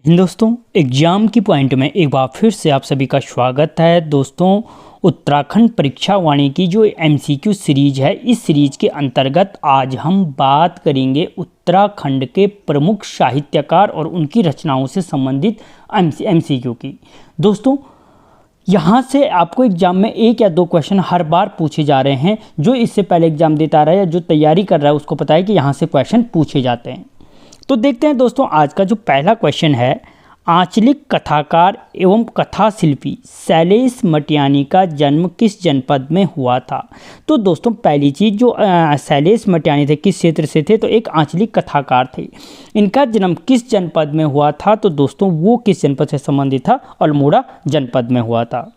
दोस्तों एग्जाम की पॉइंट में एक बार फिर से आप सभी का स्वागत है। दोस्तों उत्तराखंड परीक्षा वाणी की जो एमसीक्यू सीरीज है, इस सीरीज के अंतर्गत आज हम बात करेंगे उत्तराखंड के प्रमुख साहित्यकार और उनकी रचनाओं से संबंधित एमसीक्यू की। दोस्तों यहाँ से आपको एग्जाम में एक या दो क्वेश्चन हर बार पूछे जा रहे हैं। जो इससे पहले एग्जाम देता रहा है या जो तैयारी कर रहा है उसको पता है कि यहाँ से क्वेश्चन पूछे जाते हैं। तो देखते हैं दोस्तों, आज का जो पहला क्वेश्चन है, आंचलिक कथाकार एवं कथा शिल्पी शैलेश मटियानी का जन्म किस जनपद में हुआ था। तो दोस्तों पहली चीज़, जो शैलेश मटियानी थे किस क्षेत्र से थे, तो एक आंचलिक कथाकार थे। इनका जन्म किस जनपद में हुआ था, तो दोस्तों वो किस जनपद से संबंधित था, अल्मोड़ा जनपद में हुआ था।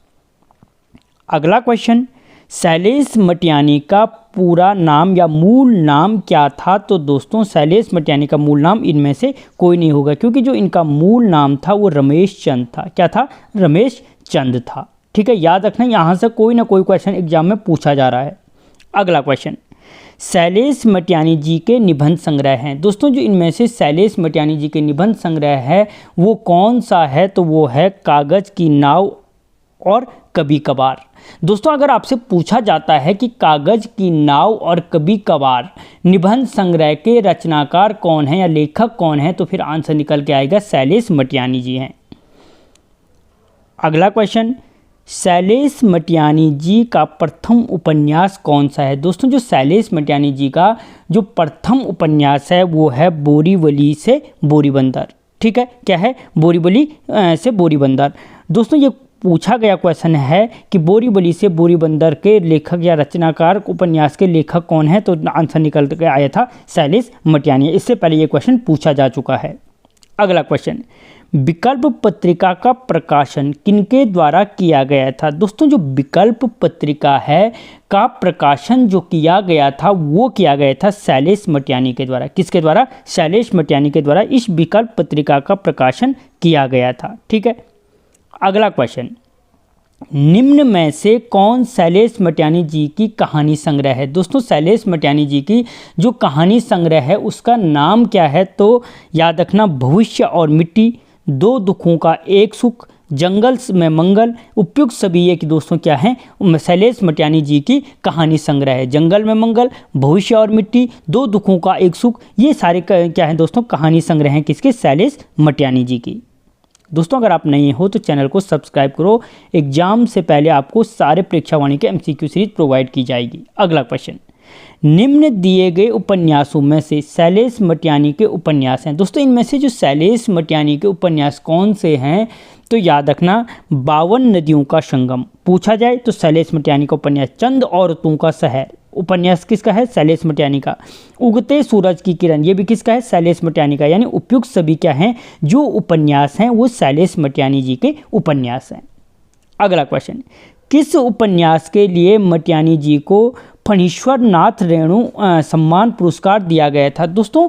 अगला क्वेश्चन, शैलेश मटियानी का पूरा नाम या मूल नाम क्या था। तो दोस्तों शैलेश मटियानी का मूल नाम इनमें से कोई नहीं होगा, क्योंकि जो इनका मूल नाम था वो रमेश चंद था। क्या था? रमेश चंद था। ठीक है, याद रखना, यहाँ से कोई ना कोई क्वेश्चन एग्जाम में पूछा जा रहा है। अगला क्वेश्चन, शैलेश मटियानी जी के निबंध संग्रह हैं। दोस्तों जो इनमें से शैलेश मटियानी जी के निबंध संग्रह है वो कौन सा है, तो वो है कागज की नाव और कभी कभार। दोस्तों अगर आपसे पूछा जाता है कि कागज की नाव और कभी कभार निबंध संग्रह के रचनाकार कौन है या लेखक कौन है, तो फिर आंसर निकल के आएगा शैलेश मटियानी जी हैं। अगला क्वेश्चन, शैलेश मटियानी जी का प्रथम उपन्यास कौन सा है। दोस्तों जो शैलेश मटियानी जी का जो प्रथम उपन्यास है वो है बोरीवली से बोरीबंदर। ठीक है, क्या है? बोरीवली से बोरीबंदर। दोस्तों ये पूछा गया क्वेश्चन है कि बोरीवली से बोरीबंदर के लेखक या रचनाकार उपन्यास के लेखक कौन है, तो आंसर निकल के आया था शैलेश मटियानी। इससे पहले ये क्वेश्चन पूछा जा चुका है। अगला क्वेश्चन, विकल्प पत्रिका का प्रकाशन किनके द्वारा किया गया था। दोस्तों जो विकल्प पत्रिका है का प्रकाशन जो किया गया था वो किया गया था शैलेश मटियानी के द्वारा। किसके द्वारा? शैलेश मटियानी के द्वारा इस विकल्प पत्रिका का प्रकाशन किया गया था। ठीक है। अगला क्वेश्चन, निम्न में से कौन शैलेश मटियानी जी की कहानी संग्रह है। दोस्तों शैलेश मटियानी जी की जो कहानी संग्रह है उसका नाम क्या है, तो याद रखना, भविष्य और मिट्टी, दो दुखों का एक सुख, जंगल में मंगल, उपयुक्त सभी ये कि दोस्तों क्या है, शैलेश मटियानी जी की कहानी संग्रह है। जंगल में मंगल, भविष्य और मिट्टी, दो दुखों का एक सुख, ये सारे क्या है दोस्तों, कहानी संग्रह हैं किसके? शैलेश मटियानी जी की। दोस्तों अगर आप नए हो तो चैनल को सब्सक्राइब करो, एग्जाम से पहले आपको सारे परीक्षा वाणी के एमसीक्यू सीरीज प्रोवाइड की जाएगी। अगला क्वेश्चन, निम्न दिए गए उपन्यासों में से शैलेश मटियानी के उपन्यास हैं। दोस्तों इनमें से जो शैलेश मटियानी के उपन्यास कौन से हैं, तो याद रखना, 52 नदियों का संगम पूछा जाए तो शैलेश मटियानी का उपन्यास, चंद औरतों का शहर उपन्यास किसका है? शैलेश मटियानी का। उगते सूरज की किरण, ये भी किसका है? शैलेश मटियानी का। यानी उपयुक्त सभी क्या हैं, जो उपन्यास हैं वो शैलेश मटियानी जी के उपन्यास हैं। अगला क्वेश्चन, किस उपन्यास के लिए मटियानी जी को फणीश्वर नाथ रेणु सम्मान पुरस्कार दिया गया था। दोस्तों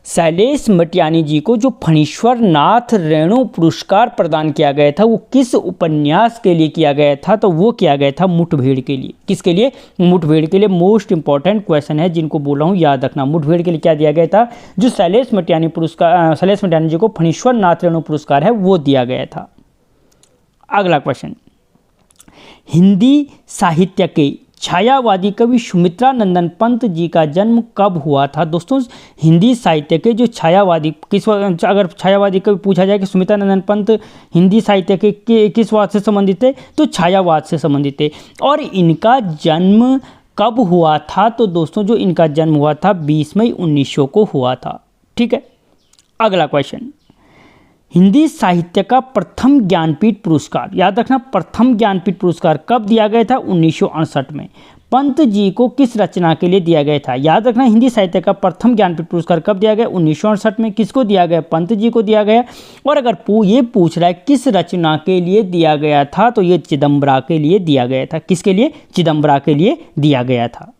शैलेश मटियानी जी को जो फणीश्वर नाथ रेणु पुरस्कार प्रदान किया गया था वो किस उपन्यास के लिए किया गया था, तो वो किया गया था मुठभेड़ के लिए। किसके लिए? मुठभेड़ के लिए। मोस्ट इंपॉर्टेंट क्वेश्चन है, जिनको बोल रहा हूँ याद रखना। मुठभेड़ के लिए क्या दिया गया था, जो शैलेश मटियानी जी को फणीश्वर नाथ रेणु पुरस्कार है वो दिया गया था। अगला क्वेश्चन, हिंदी साहित्य के छायावादी कवि सुमित्रा नंदन पंत जी का जन्म कब हुआ था। दोस्तों हिंदी साहित्य के जो छायावादी, अगर छायावादी कवि पूछा जाए कि सुमित्रा नंदन पंत हिंदी साहित्य के किस वाद से संबंधित थे, तो छायावाद से संबंधित थे। और इनका जन्म कब हुआ था, तो दोस्तों जो इनका जन्म हुआ था 20 मई 1900 को हुआ था। ठीक है। अगला क्वेश्चन, हिंदी साहित्य का प्रथम ज्ञानपीठ पुरस्कार, याद रखना, प्रथम ज्ञानपीठ पुरस्कार कब दिया गया था? 1968 में। पंत जी को किस रचना के लिए दिया गया था? याद रखना, हिंदी साहित्य का प्रथम ज्ञानपीठ पुरस्कार कब दिया गया? 1968 में। किसको दिया गया? पंत जी को दिया गया। और अगर ये पूछ रहा है किस रचना के लिए दिया गया था, तो ये चिदम्बरा के लिए दिया गया था। किसके लिए? चिदम्बरा के लिए दिया गया था।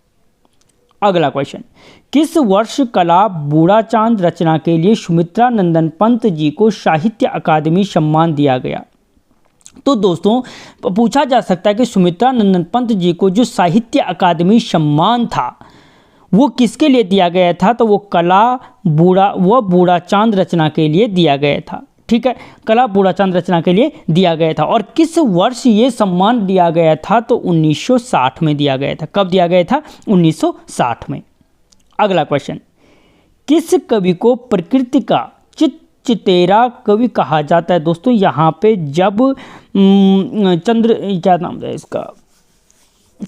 अगला क्वेश्चन, किस वर्ष कला बूढ़ा चांद रचना के लिए सुमित्रा नंदन पंत जी को साहित्य अकादमी सम्मान दिया गया। तो दोस्तों पूछा जा सकता है कि सुमित्रा नंदन पंत जी को जो साहित्य अकादमी सम्मान था वो किसके लिए दिया गया था, तो वो कला बूढ़ा चांद रचना के लिए दिया गया था। ठीक है, कला पूर्णाचांद रचना के लिए दिया गया था। और किस वर्ष ये सम्मान दिया गया था? तो 1960 में दिया गया था। कब दिया गया था? 1960 में। अगला क्वेश्चन, किस कवि को प्रकृति का चितेरा कवि कहा जाता है? दोस्तों यहाँ पे जब क्या नाम है इसका,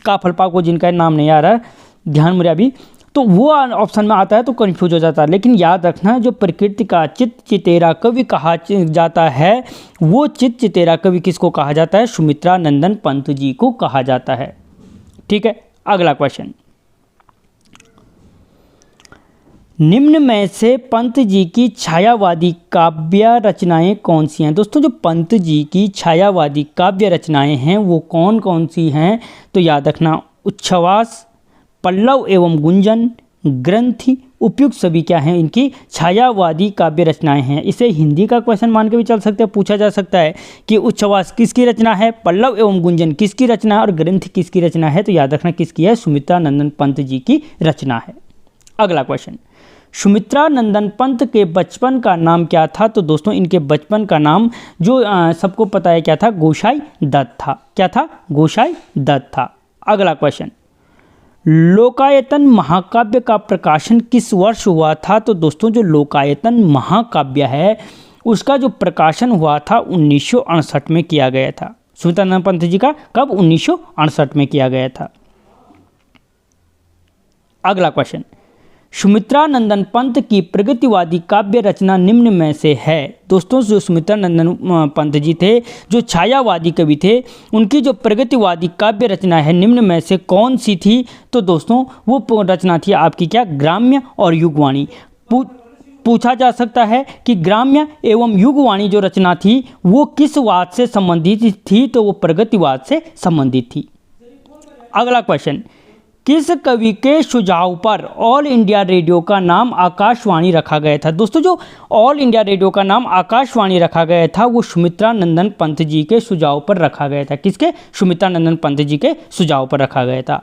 काफलपा को जिनका नाम नहीं आ रहा है ध्यान में अभी, तो वो ऑप्शन में आता है तो कंफ्यूज हो जाता है। लेकिन याद रखना, जो प्रकृति का चितेरा कवि कहा जाता है, वो चितेरा कवि किसको कहा जाता है? सुमित्रा नंदन पंत जी को कहा जाता है। ठीक है, अगला क्वेश्चन, निम्न में से पंत जी की छायावादी काव्य रचनाएं कौन सी हैं? दोस्तों जो पंत जी की छायावादी काव्य रचनाएं हैं वो कौन कौन सी हैं? तो याद रखना, उच्छ्वास, पल्लव एवं गुंजन, ग्रंथि, उपयुक्त सभी क्या हैं? इनकी छायावादी काव्य रचनाएं हैं। इसे हिंदी का क्वेश्चन मान के भी चल सकते हैं, पूछा जा सकता है कि उच्छ्वास किसकी रचना है, पल्लव एवं गुंजन किसकी रचना है और ग्रंथि किसकी रचना है? तो याद रखना किसकी है? सुमित्रा नंदन पंत जी की रचना है। अगला क्वेश्चन, सुमित्रा नंदन पंत के बचपन का नाम क्या था? तो दोस्तों इनके बचपन का नाम जो सबको पता है क्या था? गोसाई दत्त था। क्या था? गोसाई दत्त था। अगला क्वेश्चन, लोकायतन महाकाव्य का प्रकाशन किस वर्ष हुआ था? तो दोस्तों जो लोकायतन महाकाव्य है उसका जो प्रकाशन हुआ था 1968 में किया गया था। सुमित्रा नंदन पंत जी का कब? 1968 में किया गया था। अगला क्वेश्चन, सुमित्रा नंदन पंत की प्रगतिवादी काव्य रचना निम्न में से है? दोस्तों जो सुमित्रा नंदन पंत जी थे, जो छायावादी कवि थे, उनकी जो प्रगतिवादी काव्य रचना है निम्न में से कौन सी थी? तो दोस्तों वो रचना थी आपकी क्या? ग्राम्य और युगवाणी। पूछा जा सकता है कि ग्राम्य एवं युगवाणी जो रचना थी वो किस वाद से संबंधित थी? तो वो प्रगतिवाद से संबंधित थी। अगला क्वेश्चन, किस कवि के सुझाव पर ऑल इंडिया रेडियो का नाम आकाशवाणी रखा गया था? दोस्तों जो ऑल इंडिया रेडियो का नाम आकाशवाणी रखा गया था वो सुमित्रा नंदन पंत जी के सुझाव पर रखा गया था। किसके? सुमित्रा नंदन पंत जी के सुझाव पर रखा गया था।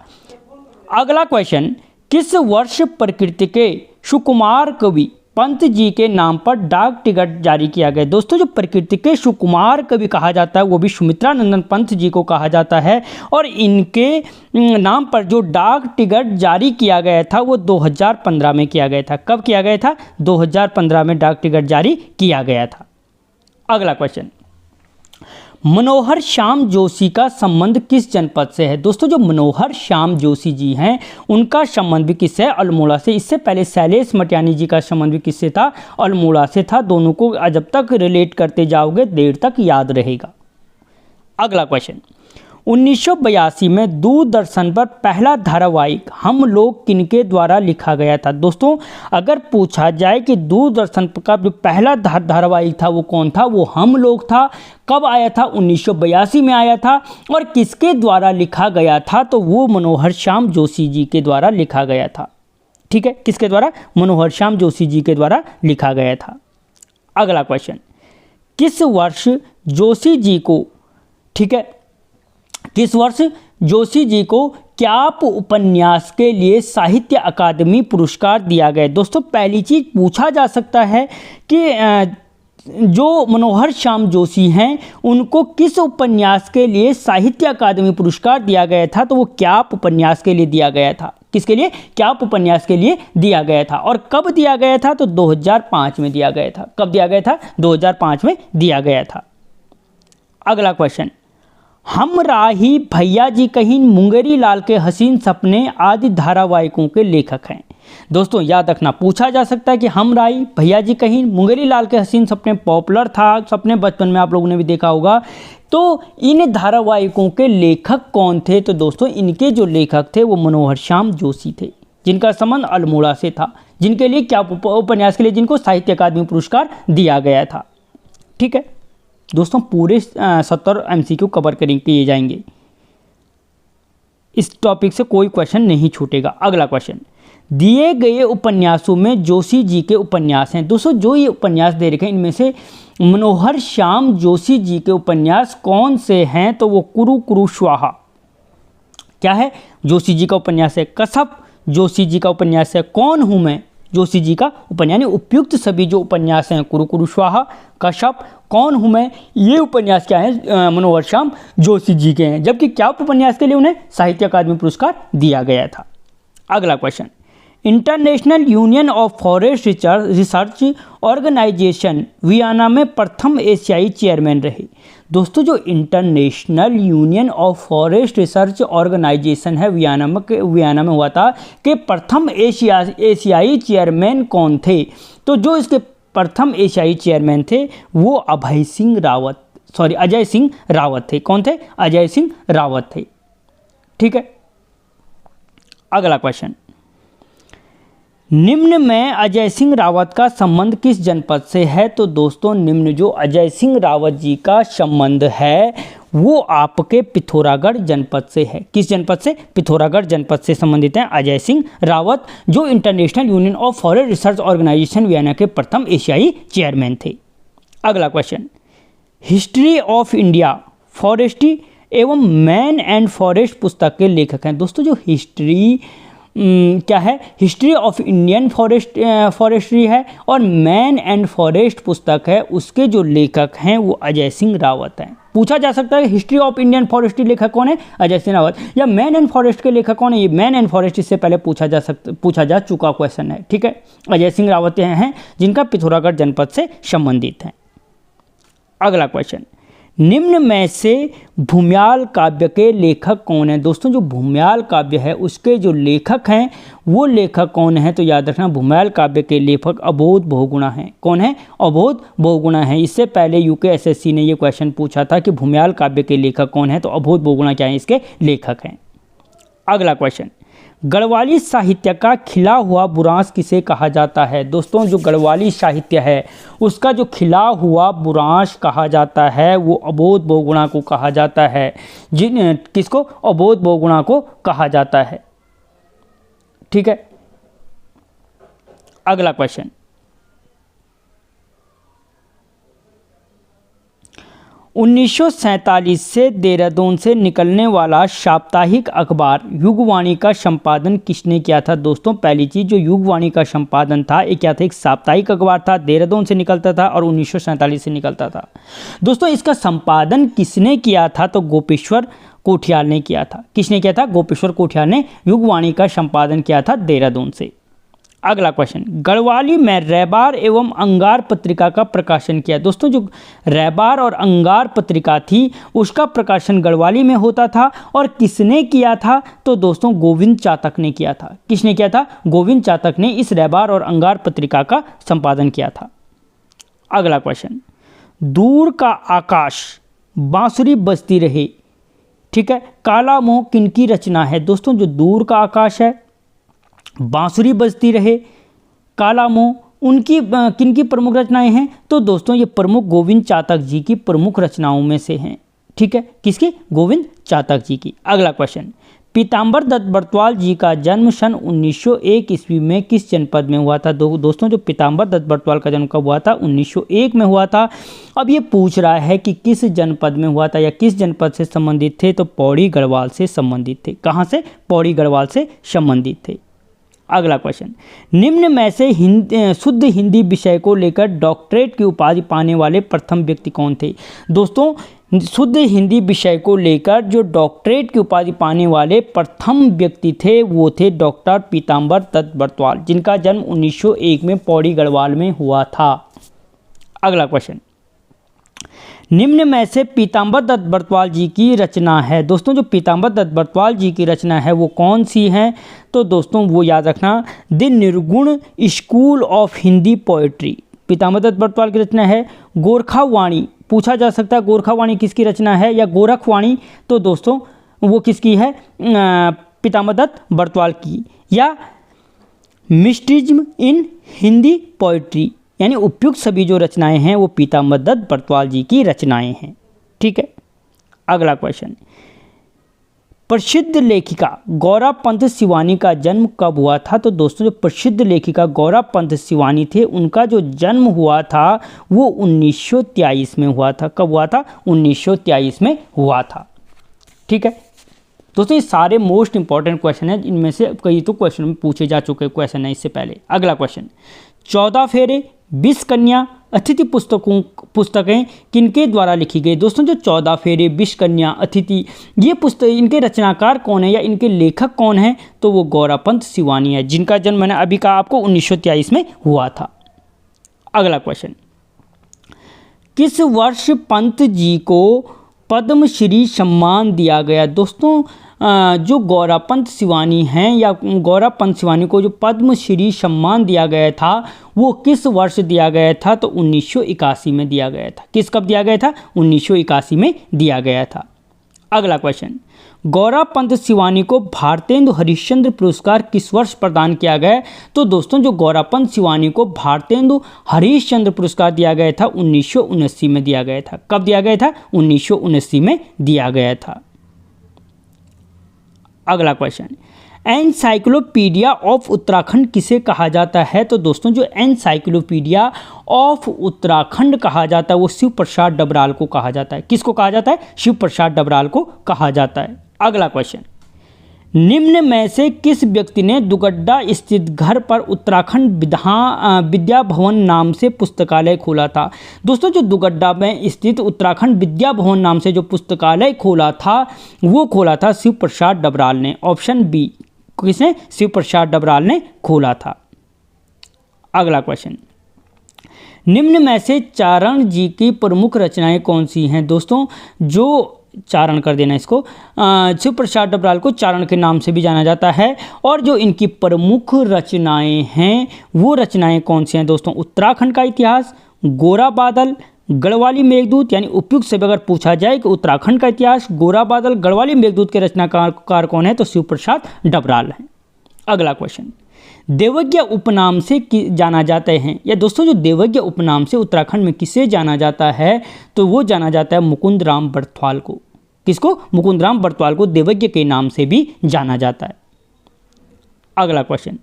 अगला क्वेश्चन, किस वर्ष प्रकृति के सुकुमार कवि पंत जी के नाम पर डाक टिकट जारी किया गया? दोस्तों जो प्रकृति के सुकुमार कवि कहा जाता है वो भी सुमित्रा नंदन पंत जी को कहा जाता है। और इनके नाम पर जो डाक टिकट जारी किया गया था वो 2015 में किया गया था। कब किया गया था? 2015 में डाक टिकट जारी किया गया था। अगला क्वेश्चन, मनोहर श्याम जोशी का संबंध किस जनपद से है? दोस्तों जो मनोहर श्याम जोशी जी हैं उनका संबंध भी किससे है? अल्मोड़ा से। इससे पहले शैलेश मटियानी जी का संबंध भी किससे था? अल्मोड़ा से था। दोनों को जब तक रिलेट करते जाओगे देर तक याद रहेगा। अगला क्वेश्चन, 1982 में दूरदर्शन पर पहला धारावाहिक हम लोग किनके द्वारा लिखा गया था? दोस्तों अगर पूछा जाए कि दूरदर्शन का जो पहला धारावाहिक था वो कौन था? वो हम लोग था। कब आया था? 1982 में आया था। और किसके द्वारा लिखा गया था? तो वो मनोहर श्याम जोशी जी के द्वारा लिखा गया था। ठीक है, किसके द्वारा? मनोहर श्याम जोशी जी के द्वारा लिखा गया था। अगला क्वेश्चन, किस वर्ष जोशी जी को, ठीक है, किस वर्ष जोशी जी को क्याप उपन्यास के लिए साहित्य अकादमी पुरस्कार दिया गया? दोस्तों पहली चीज़ पूछा जा सकता है कि जो मनोहर श्याम जोशी हैं उनको किस उपन्यास के लिए साहित्य अकादमी पुरस्कार दिया गया था? तो वो क्याप उपन्यास के लिए दिया गया था। किसके लिए? क्याप उपन्यास के लिए दिया गया था। और कब दिया गया था? तो 2005 में दिया गया था। कब दिया गया था? 2005 में दिया गया था। अगला क्वेश्चन, हम राही, भैया जी कहीं, मुंगेरी लाल के हसीन सपने आदि धारावाहिकों के लेखक हैं। दोस्तों याद रखना, पूछा जा सकता है कि हम राही, भैया जी कहीं, मुंगेरी लाल के हसीन सपने पॉपुलर था, सपने बचपन में आप लोगों ने भी देखा होगा। तो इन धारावाहिकों के लेखक कौन थे? तो दोस्तों इनके जो लेखक थे वो मनोहर श्याम जोशी थे, जिनका संबंध अल्मोड़ा से था, जिनके लिए क्या उपन्यास के लिए जिनको साहित्य अकादमी पुरस्कार दिया गया था। ठीक है दोस्तों, पूरे 70 MCQ कवर किए जाएंगे। इस टॉपिक से कोई क्वेश्चन नहीं छूटेगा। अगला क्वेश्चन, दिए गए उपन्यासों में जोशी जी के उपन्यास हैं। दोस्तों जो ये उपन्यास दे रखे हैं इनमें से मनोहर श्याम जोशी जी के उपन्यास कौन से हैं? तो वो कुरु कुरु स्वाहा क्या है? जोशी जी का उपन्यास है। कसब जोशी जी का उपन्यास है। कौन हूँ मैं जोशी जी का उपन्यास, यानी उपयुक्त सभी जो उपन्यास हैं कुरु कुरु स्वाहा, कश्यप, कौन हूँ मैं, ये उपन्यास क्या है मनोहर श्याम जोशी जी के हैं, जबकि क्या उपन्यास के लिए उन्हें साहित्य अकादमी पुरस्कार दिया गया था। अगला question, international union of forest research organisation Vienna में प्रथम एशियाई चेयरमैन रहे। दोस्तों जो international union of forest research organisation है वियना में हुआ था कि प्रथम एशियाई चेयरमैन कौन थे, तो जो इसके प्रथम एशियाई चेयरमैन थे वो अजय सिंह रावत थे। कौन थे? अजय सिंह रावत थे। ठीक है, अगला क्वेश्चन, निम्न में अजय सिंह रावत का संबंध किस जनपद से है? तो दोस्तों निम्न जो अजय सिंह रावत जी का संबंध है वो आपके पिथौरागढ़ जनपद से है। किस जनपद से? पिथौरागढ़ जनपद से संबंधित हैं अजय सिंह रावत, जो international union of forest research organisation Vienna के प्रथम एशियाई चेयरमैन थे। अगला question, history of India forestry एवं मैन एंड फॉरेस्ट पुस्तक के लेखक हैं। दोस्तों जो हिस्ट्री क्या है? हिस्ट्री ऑफ इंडियन फॉरेस्ट्री है और मैन एंड फॉरेस्ट पुस्तक है, उसके जो लेखक हैं वो अजय सिंह रावत हैं। पूछा जा सकता है हिस्ट्री ऑफ इंडियन फॉरेस्ट्री लेखक कौन है? अजय सिंह रावत। या मैन एंड फॉरेस्ट के लेखक कौन है? ये मैन एंड फॉरेस्ट इससे पहले पूछा जा चुका क्वेश्चन है। ठीक है, अजय सिंह रावत हैं जिनका पिथौरागढ़ जनपद से संबंधित है। अगला क्वेश्चन, निम्न में से भूम्याल काव्य के लेखक कौन हैं? दोस्तों जो भूम्याल काव्य है उसके जो लेखक हैं वो लेखक कौन है? तो याद रखना भूम्याल काव्य के लेखक अबोध बहुगुणा हैं। कौन है? अबोध बहुगुणा हैं। इससे पहले यूकेएसएससी ने ये क्वेश्चन पूछा था कि भूम्याल काव्य के लेखक कौन है, तो अबोध बहुगुणा क्या है? इसके लेखक हैं। अगला क्वेश्चन, गढ़वाली साहित्य का खिला हुआ बुरांश किसे कहा जाता है? दोस्तों जो गढ़वाली साहित्य है उसका जो खिला हुआ बुरांश कहा जाता है वो अबोध बहुगुणा को कहा जाता है। किसको? अबोध बहुगुणा को कहा जाता है। ठीक है, अगला क्वेश्चन, 1947 से देहरादून से निकलने वाला साप्ताहिक अखबार युगवाणी का संपादन किसने किया था? दोस्तों पहली चीज़, जो युगवाणी का संपादन था ये क्या था? एक साप्ताहिक अखबार था, देहरादून से निकलता था और 1947 से निकलता था। दोस्तों इसका संपादन किसने किया था? तो गोपेश्वर कोठियाल ने किया था। किसने किया था? गोपेश्वर कोठियाल ने युगवाणी का संपादन किया था देहरादून से। अगला क्वेश्चन, गढ़वाली में रैबार एवं अंगार पत्रिका का प्रकाशन किया। दोस्तों जो रैबार और अंगार पत्रिका थी उसका प्रकाशन गढ़वाली में होता था और किसने किया था? तो दोस्तों गोविंद चातक ने किया था। किसने किया था? गोविंद चातक ने इस रैबार और अंगार पत्रिका का संपादन किया था। अगला क्वेश्चन, दूर का आकाश बांसुरी बजती रहे, ठीक है, काला मोह किनकी रचना है? दोस्तों जो दूर का आकाश है, बांसुरी बजती रहे, काला मोह, उनकी किनकी प्रमुख रचनाएं हैं? तो दोस्तों ये प्रमुख गोविंद चातक जी की प्रमुख रचनाओं में से हैं। ठीक है, किसकी? गोविंद चातक जी की। अगला क्वेश्चन, पीताम्बर दत्त बर्तवाल जी का जन्म सन 1901 ईस्वी में किस जनपद में हुआ था? दोस्तों जो पीताम्बर दत्त बर्तवाल का जन्म कब हुआ था? 1901 में हुआ था। अब ये पूछ रहा है कि किस जनपद में हुआ था या किस जनपद से संबंधित थे? तो पौड़ी गढ़वाल से संबंधित थे। कहाँ से? पौड़ी गढ़वाल से संबंधित थे। अगला क्वेश्चन, निम्न में से शुद्ध हिंदी विषय को लेकर डॉक्टरेट की उपाधि पाने वाले प्रथम व्यक्ति कौन थे? दोस्तों शुद्ध हिंदी विषय को लेकर जो डॉक्टरेट की उपाधि पाने वाले प्रथम व्यक्ति थे वो थे डॉक्टर पीताम्बर दत्त बर्तवाल, जिनका जन्म 1901 में पौड़ी गढ़वाल में हुआ था। अगला क्वेश्चन, निम्न में से पीताम्बर दत्त बर्तवाल जी की रचना है। दोस्तों जो पीताम्बर दत्त बर्तवाल जी की रचना है वो कौन सी है? तो दोस्तों वो याद रखना, द निर्गुण स्कूल ऑफ हिंदी पोएट्री। पीताम्बर दत्त बर्तवाल की रचना है। गोरखावाणी, पूछा जा सकता है गोरखावाणी किसकी रचना है या गोरखवाणी, तो दोस्तों वो किसकी है? पीताम्बर दत्त बर्तवाल की। या मिस्ट्रिज्म इन हिंदी पोएट्री, यानी उपयुक्त सभी जो रचनाएं हैं वो पीताम्बर दत्त बर्तवाल जी की रचनाएं हैं। ठीक है, अगला क्वेश्चन, प्रसिद्ध लेखिका गौरा पंत सिवानी का जन्म कब हुआ था? तो दोस्तों जो प्रसिद्ध लेखिका गौरा पंत सिवानी थे उनका जो जन्म हुआ था वो 1923 में हुआ था। कब हुआ था? 1923 में हुआ था। ठीक है, दोस्तों ये सारे मोस्ट इंपॉर्टेंट क्वेश्चन हैं, इनमें से कई तो क्वेश्चन में पूछे जा चुके क्वेश्चन है इससे पहले। अगला क्वेश्चन, 14 फेरे, 20 कन्या, अतिथि पुस्तकें किनके द्वारा लिखी गई। दोस्तों जो 14 फेरे, 20 कन्या, अतिथि, ये पुस्तक, इनके रचनाकार कौन है या इनके लेखक कौन है, तो वो गौरापंत सिवानी है, जिनका जन्म मैंने अभी कहा आपको 1923 में हुआ था। अगला क्वेश्चन, किस वर्ष पंत जी को पद्मश्री सम्मान दिया गया। दोस्तों जो गौरापंत सिवानी हैं या गौरापंत सिवानी को जो पद्मश्री सम्मान दिया गया था वो किस वर्ष दिया गया था, तो 1981 में दिया गया था। किस कब दिया गया था, 1981 में दिया गया था। अगला क्वेश्चन, गौरापंत सिवानी को भारतेंदु हरिश्चंद्र पुरस्कार किस वर्ष प्रदान किया गया। तो दोस्तों जो गौरापंत सिवानी को भारतेंदु हरिश्चंद्र पुरस्कार दिया गया था 1979 में दिया गया था। कब दिया गया था, 1979 में दिया गया था। अगला क्वेश्चन, एनसाइक्लोपीडिया ऑफ उत्तराखंड किसे कहा जाता है। तो दोस्तों जो एनसाइक्लोपीडिया ऑफ उत्तराखंड कहा जाता है वो शिव प्रसाद डबराल को कहा जाता है। किसको कहा जाता है, शिव प्रसाद डबराल को कहा जाता है। अगला क्वेश्चन, निम्न में से किस व्यक्ति ने दुगड्डा स्थित घर पर उत्तराखंड विद्या भवन नाम से पुस्तकालय खोला था। दोस्तों जो दुगड्डा में स्थित उत्तराखंड विद्या भवन नाम से जो पुस्तकालय खोला था वो खोला था शिव प्रसाद डबराल ने। ऑप्शन बी, किसने, शिव प्रसाद डबराल ने खोला था। अगला क्वेश्चन, निम्न में से चारण जी की प्रमुख रचनाएं कौन सी हैं। दोस्तों जो चारण कर देना इसको, शिव प्रसाद डबराल को चारण के नाम से भी जाना जाता है। और जो इनकी प्रमुख रचनाएं हैं वो रचनाएं कौन सी हैं दोस्तों, उत्तराखंड का इतिहास, गोरा बादल, गढ़वाली मेघदूत, यानी उपयुक्त से अगर पूछा जाए कि उत्तराखंड का इतिहास, गोरा बादल, गढ़वाली मेघदूत के रचनाकार कौन है, तो शिव प्रसाद डबराल हैं। अगला क्वेश्चन, देवज्ञ उपनाम से जाना जाते हैं, या दोस्तों जो देवज्ञ उपनाम से उत्तराखंड में किसे जाना जाता है, तो वो जाना जाता है मुकुंद राम बरथवाल को। किसको, मुकुंद राम बरथवाल को देवज्ञ के नाम से भी जाना जाता है। अगला क्वेश्चन,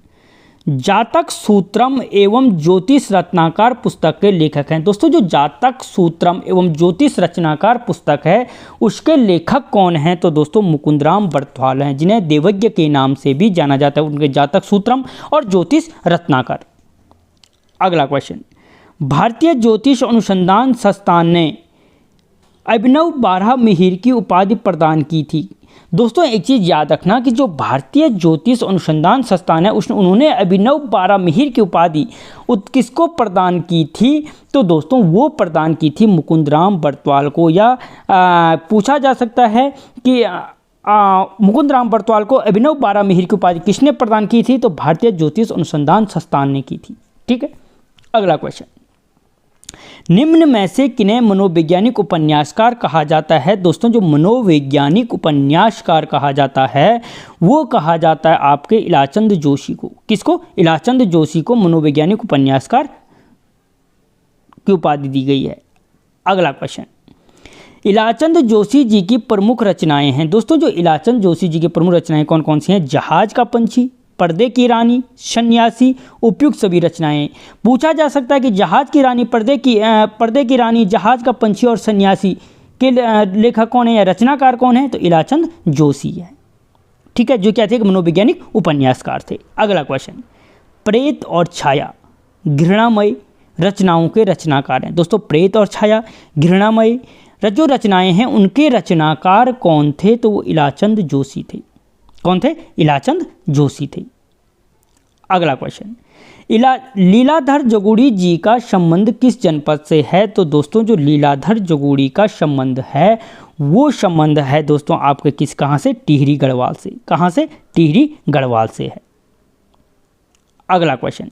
जातक सूत्रम एवं ज्योतिष रत्नाकर पुस्तक के लेखक हैं। दोस्तों जो जातक सूत्रम एवं ज्योतिष रचनाकार पुस्तक है उसके लेखक कौन हैं, तो दोस्तों मुकुंद राम बरथवाल हैं, जिन्हें देवज्ञ के नाम से भी जाना जाता है, उनके जातक सूत्रम और ज्योतिष रत्नाकर। अगला क्वेश्चन, भारतीय ज्योतिष अनुसंधान संस्थान ने अभिनव 12 मिहिर की उपाधि प्रदान की थी। दोस्तों एक चीज़ याद रखना कि जो भारतीय ज्योतिष अनुसंधान संस्थान है उन्होंने अभिनव 12 मिहिर की उपाधि किसको प्रदान की थी, तो दोस्तों वो प्रदान की थी मुकुंद राम बरथवाल को। या पूछा जा सकता है कि मुकुंद राम बरथवाल को अभिनव 12 मिहिर की उपाधि किसने प्रदान की थी, तो भारतीय ज्योतिष अनुसंधान संस्थान ने की थी। ठीक है। अगला क्वेश्चन, निम्न में से किन्हें मनोवैज्ञानिक उपन्यासकार कहा जाता है। दोस्तों जो मनोवैज्ञानिक उपन्यासकार कहा जाता है वो कहा जाता है आपके इलाचंद जोशी को। किसको, इलाचंद जोशी को मनोवैज्ञानिक उपन्यासकार की उपाधि दी गई है। अगला क्वेश्चन, इलाचंद जोशी जी की प्रमुख रचनाएं हैं। दोस्तों जो इलाचंद जोशी जी की प्रमुख रचनाएं कौन कौन सी हैं, जहाज का पंछी, पर्दे की रानी, सन्यासी, उपयुक्त सभी रचनाएं। पूछा जा सकता है कि जहाज की रानी, पर्दे की रानी, जहाज का पंछी और सन्यासी के लेखक कौन है या रचनाकार कौन है, तो इलाचंद जोशी है। ठीक है, जो क्या थे, मनोवैज्ञानिक उपन्यासकार थे। अगला क्वेश्चन, प्रेत और छाया घृणामय रचनाओं के रचनाकार हैं। दोस्तों प्रेत और छाया घृणामय जो रचनाएं हैं उनके रचनाकार कौन थे, तो वो इलाचंद जोशी थे। कौन थे, इलाचंद जोशी थे। अगला क्वेश्चन, लीलाधर जगुड़ी जी का संबंध किस जनपद से है। तो दोस्तों जो लीलाधर जगुड़ी का संबंध है वो संबंध है दोस्तों आपके कहाँ से, टिहरी गढ़वाल से। कहाँ से, टिहरी गढ़वाल से है। अगला क्वेश्चन,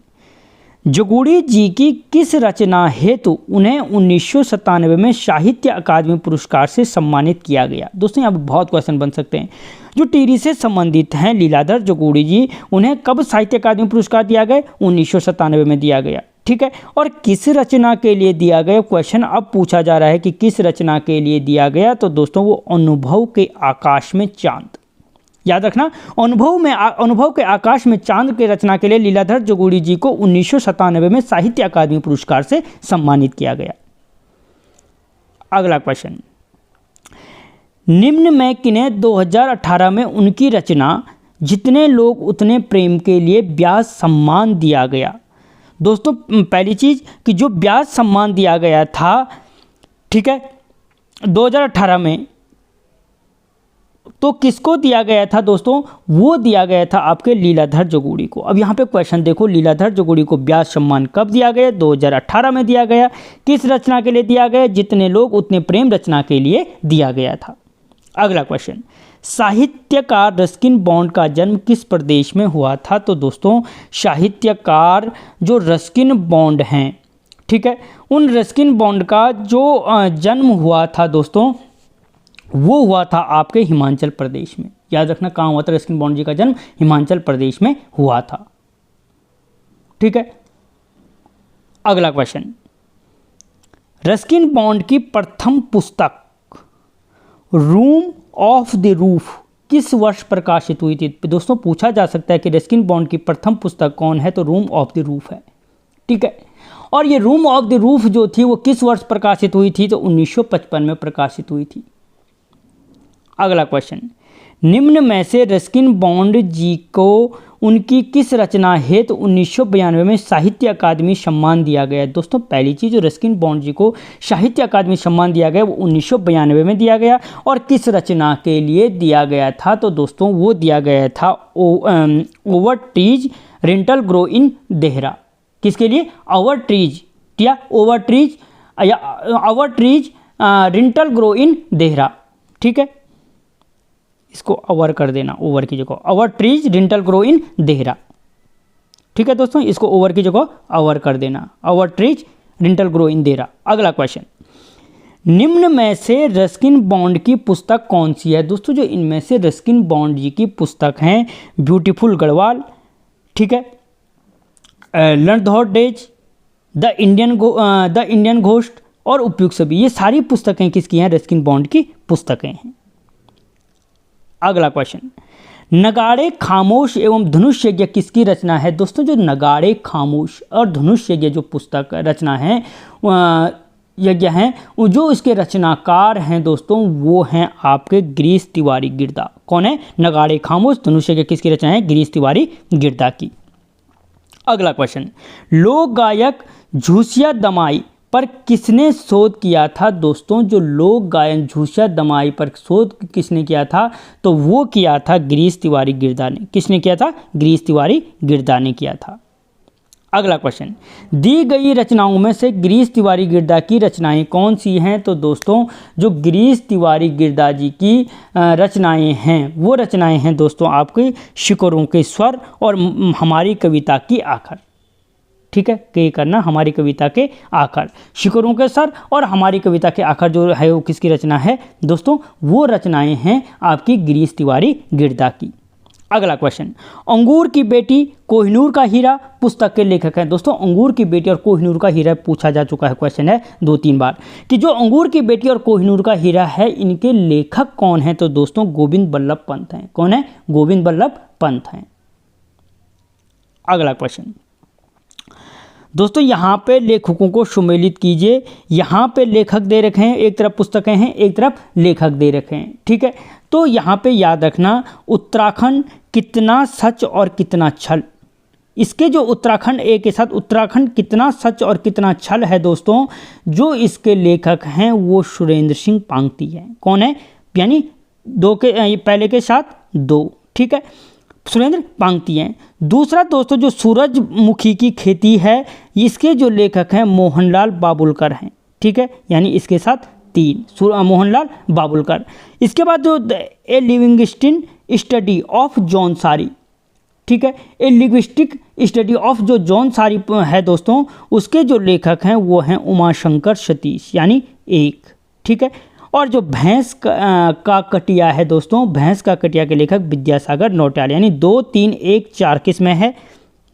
जगुड़ी जी की किस रचना हेतु उन्हें 1997 में साहित्य अकादमी पुरस्कार से सम्मानित किया गया। दोस्तों यहाँ पर बहुत क्वेश्चन बन सकते हैं। जो टिहरी से संबंधित हैं लीलाधर जगुड़ी जी, उन्हें कब साहित्य अकादमी पुरस्कार दिया गया, 1997 में दिया गया। ठीक है, और किस रचना के लिए दिया गया, क्वेश्चन अब पूछा जा रहा है कि किस रचना के लिए दिया गया, तो दोस्तों वो अनुभव के आकाश में चांद। याद रखना, अनुभव के आकाश में चांद के रचना के लिए लीलाधर जगुड़ी जी को 1997 में साहित्य अकादमी पुरस्कार से सम्मानित किया गया। अगला क्वेश्चन, निम्न में किन्हें 2018 में उनकी रचना जितने लोग उतने प्रेम के लिए व्यास सम्मान दिया गया। दोस्तों पहली चीज़ कि जो व्यास सम्मान दिया गया था, ठीक है, 2018 में, तो किसको दिया गया था दोस्तों? वो दिया गया था आपके लीलाधर जगूड़ी को। अब यहाँ पे क्वेश्चन देखो, लीलाधर जगूड़ी को व्यास सम्मान कब दिया गया? 2018 में दिया गया। किस रचना के लिए दिया गया? जितने लोग उतने प्रेम रचना के लिए दिया गया था। अगला क्वेश्चन, साहित्यकार रस्किन बॉन्ड का जन्म किस प्रदेश में हुआ था? तो दोस्तों साहित्यकार जो रस्किन बॉन्ड हैं, ठीक है, उन रस्किन बॉन्ड का जो जन्म हुआ था दोस्तों, वो हुआ था आपके हिमाचल प्रदेश में। याद रखना कहाँ हुआ था रस्किन बॉन्ड जी का जन्म? हिमाचल प्रदेश में हुआ था। ठीक है, अगला क्वेश्चन, रस्किन बॉन्ड की प्रथम पुस्तक रूम ऑफ द रूफ किस वर्ष प्रकाशित हुई थी? दोस्तों पूछा जा सकता है कि रस्किन बॉन्ड की प्रथम पुस्तक कौन है? तो रूम ऑफ द रूफ है। ठीक है, और ये रूम ऑफ द रूफ जो थी वो किस वर्ष प्रकाशित हुई थी? तो 1955 में प्रकाशित हुई थी। अगला क्वेश्चन, निम्न में से रस्किन बॉन्ड जी को उनकी किस रचना हेतु 1992 में साहित्य अकादमी सम्मान दिया गया? दोस्तों पहली चीज़, जो रस्किन बॉन्ड जी को साहित्य अकादमी सम्मान दिया गया वो 1992 में दिया गया। और किस रचना के लिए दिया गया था? तो दोस्तों वो दिया गया था over trees rental grow in Dehra. किसके लिए? ओवर ट्रीज या ओवर ट्रीज या over trees rental grow in Dehra. ठीक है, इसको ओवर कर देना, ओवर की जगह over trees rental grow in Dehra. ठीक है दोस्तों, इसको ओवर की जगह ओवर कर देना, over trees rental grow in Dehra. अगला क्वेश्चन, निम्न में से रस्किन बॉन्ड की पुस्तक कौन सी है? दोस्तों जो इनमें से रस्किन बॉन्ड जी की पुस्तक हैं, ब्यूटीफुल गढ़वाल, ठीक है, लर्नथॉट डेज, द इंडियन घोस्ट और उपयुक्त सभी, ये सारी पुस्तकें किसकी हैं? रस्किन बॉन्ड की पुस्तकें हैं। अगला क्वेश्चन, नगाड़े खामोश एवं धनुष यज्ञ किसकी रचना है? दोस्तों जो नगाड़े खामोश और धनुष यज्ञ जो पुस्तक रचना है यज्ञ हैं, जो इसके रचनाकार हैं दोस्तों वो हैं आपके गिरीश तिवारी गिरदा। कौन है? नगाड़े खामोश धनुष यज्ञ किसकी रचना है? गिरीश तिवारी गिरदा की। अगला क्वेश्चन, लोक गायक झूसिया दमाई पर किसने शोध किया था? दोस्तों जो लोक गायन झूसिया दमाई पर शोध किसने किया था? तो वो किया था गिरीश तिवारी गिरदा ने। किसने किया था? गिरीश तिवारी गिरदा ने किया था। अगला क्वेश्चन, दी गई रचनाओं में से गिरीश तिवारी गिरदा की रचनाएं कौन सी हैं? तो दोस्तों जो गिरीश तिवारी गिरदा जी की रचनाएं हैं वो रचनाएं हैं दोस्तों आपकी शिकरों के स्वर और हमारी कविता की आखर। ठीक है, कि करना हमारी कविता के आखर, शिकरों के सर और हमारी कविता के आखर जो है वो किसकी रचना है? दोस्तों वो रचनाएं हैं आपकी गिरीश तिवारी गिरदा की। अगला क्वेश्चन, अंगूर की बेटी कोहिनूर का हीरा पुस्तक के लेखक हैं। दोस्तों अंगूर की बेटी और कोहिनूर का हीरा पूछा जा चुका है, क्वेश्चन है 2-3 बार कि जो अंगूर की बेटी और कोहिनूर का हीरा है इनके लेखक कौन हैं? तो दोस्तों गोविंद बल्लभ पंत हैं। कौन है? गोविंद बल्लभ पंत हैं। अगला क्वेश्चन, दोस्तों यहाँ पे लेखकों को सुमेलित कीजिए। यहाँ पे लेखक दे रखे हैं, एक तरफ पुस्तकें हैं, एक तरफ लेखक दे रखे हैं। ठीक है, तो यहाँ पे याद रखना उत्तराखंड कितना सच और कितना छल। इसके जो उत्तराखंड ए के साथ उत्तराखंड कितना सच और कितना छल है दोस्तों, जो इसके लेखक हैं वो सुरेंद्र सिंह पांगती हैं। कौन है? यानी दो के पहले के साथ 2। ठीक है, सुरेंद्र पांगती हैं। दूसरा दोस्तों जो सूरजमुखी की खेती है इसके जो लेखक हैं मोहनलाल बाबुलकर हैं। ठीक है, यानी इसके साथ 3 मोहनलाल बाबुलकर। इसके बाद जो ए लिविंगस्टन स्टडी ऑफ जॉन सारी, ठीक है, ए लिंग्विस्टिक स्टडी ऑफ जो जॉन सारी है दोस्तों उसके जो लेखक हैं वो हैं उमाशंकर सतीश, यानी 1। ठीक है, और जो भैंस का कटिया है दोस्तों, भैंस का कटिया के लेखक विद्यासागर नौटियाल, यानी 2, 3, 1, 4 किस में है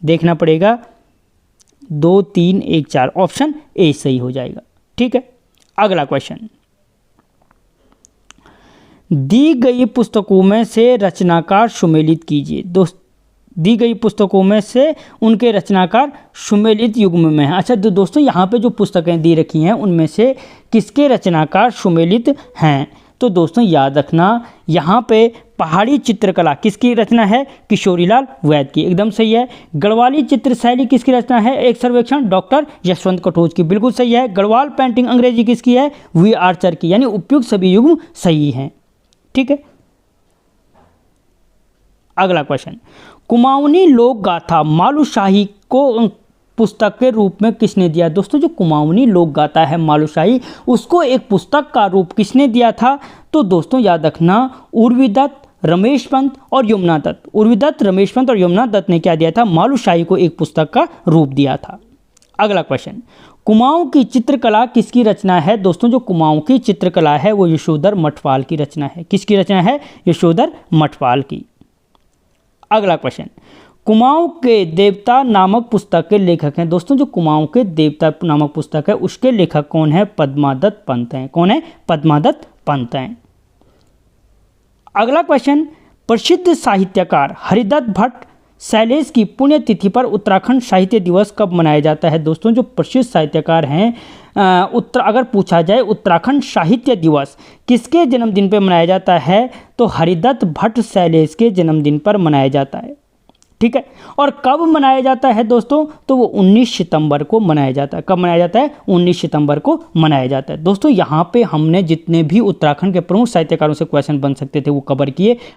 देखना पड़ेगा। 2, 3, 1, 4 ऑप्शन ए सही हो जाएगा। ठीक है, अगला क्वेश्चन, दी गई पुस्तकों में से रचनाकार सुमेलित कीजिए। दी गई पुस्तकों में से उनके रचनाकार सुमेलित युग्म में है। अच्छा दोस्तों यहाँ पे जो पुस्तकें दी रखी हैं उनमें से किसके रचनाकार सुमेलित हैं? तो दोस्तों याद रखना यहाँ पे पहाड़ी चित्रकला किसकी रचना है? किशोरीलाल वैद्य की, एकदम सही है। गढ़वाली चित्र शैली किसकी रचना है? एक सर्वेक्षण डॉक्टर यशवंत कटोच की, बिल्कुल सही है। गढ़वाल पेंटिंग अंग्रेजी किसकी है? वी आर्चर की, यानी उपयुक्त सभी युग्म सही हैं। ठीक है, अगला क्वेश्चन, कुमाऊनी लोक गाथा मालूशाही को पुस्तक के रूप में किसने दिया? दोस्तों जो कुमाऊनी लोक गाथा है मालूशाही, उसको एक पुस्तक का रूप किसने दिया था? तो दोस्तों याद रखना उर्वी दत्त, रमेश पंत और यमुना दत्त। उर्वी दत्त, रमेश पंत और यमुना दत्त ने क्या दिया था? मालूशाही को एक पुस्तक का रूप दिया था। अगला क्वेश्चन, कुमाऊं की चित्रकला किसकी रचना है? दोस्तों जो कुमाऊं की चित्रकला है वो यशोधर मठपाल की रचना है। किसकी रचना है? यशोधर मठपाल की। अगला क्वेश्चन, कुमाऊं के देवता नामक पुस्तक के लेखक हैं। दोस्तों जो कुमाऊं के देवता नामक पुस्तक है उसके लेखक कौन है? पद्मादत्त पंत हैं। कौन है? पद्मादत्त पंत हैं। अगला क्वेश्चन, प्रसिद्ध साहित्यकार हरिदत्त भट्ट शैलेश की पुण्यतिथि पर उत्तराखंड साहित्य दिवस कब मनाया जाता है? दोस्तों जो प्रसिद्ध साहित्यकार हैं अगर पूछा जाए उत्तराखंड साहित्य दिवस किसके जन्मदिन पर मनाया जाता है? तो हरिदत्त भट्ट शैलेश के जन्मदिन पर मनाया जाता है। ठीक है, और कब मनाया जाता है दोस्तों? तो वो 19 सितंबर को मनाया जाता है। कब मनाया जाता है? 19 सितंबर को मनाया जाता है। दोस्तों यहाँ पे हमने जितने भी उत्तराखंड के प्रमुख साहित्यकारों से क्वेश्चन बन सकते थे वो कवर किए।